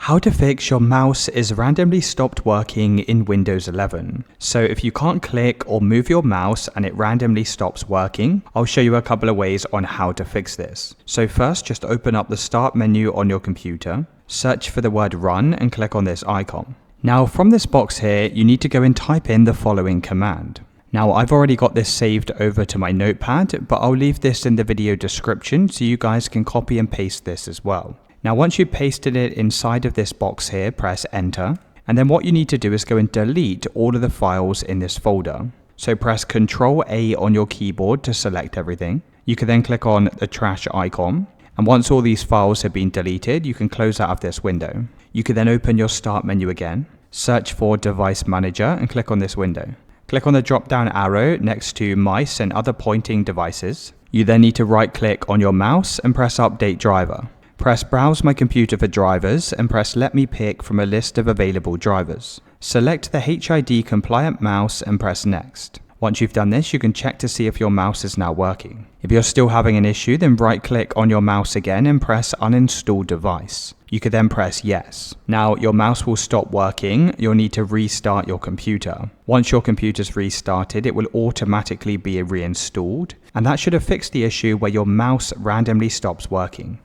How to fix your mouse is randomly stopped working in Windows 11. So if you can't click or move your mouse and it randomly stops working, I'll show you a couple of ways on how to fix this. So first, just open up the Start menu on your computer, search for the word Run and click on this icon. Now from this box here, you need to go and type in the following command. Now I've already got this saved over to my notepad, but I'll leave this in the video description so you guys can copy and paste this as well. Now once you've pasted it inside of this box here, press enter. And then what you need to do is go and delete all of the files in this folder. So press Ctrl A on your keyboard to select everything. You can then click on the trash icon. And once all these files have been deleted, you can close out of this window. You can then open your Start menu again, search for Device Manager and click on this window. Click on the drop down arrow next to Mice and Other Pointing Devices. You then need to right click on your mouse and press Update Driver. Press Browse My Computer for drivers and press Let me pick from a list of available drivers. Select the HID compliant mouse and press Next. Once you've done this, you can check to see if your mouse is now working. If you're still having an issue, then right click on your mouse again and press Uninstall Device. You could then press Yes. Now your mouse will stop working. You'll need to restart your computer. Once your computer's restarted, it will automatically be reinstalled, and that should have fixed the issue where your mouse randomly stops working.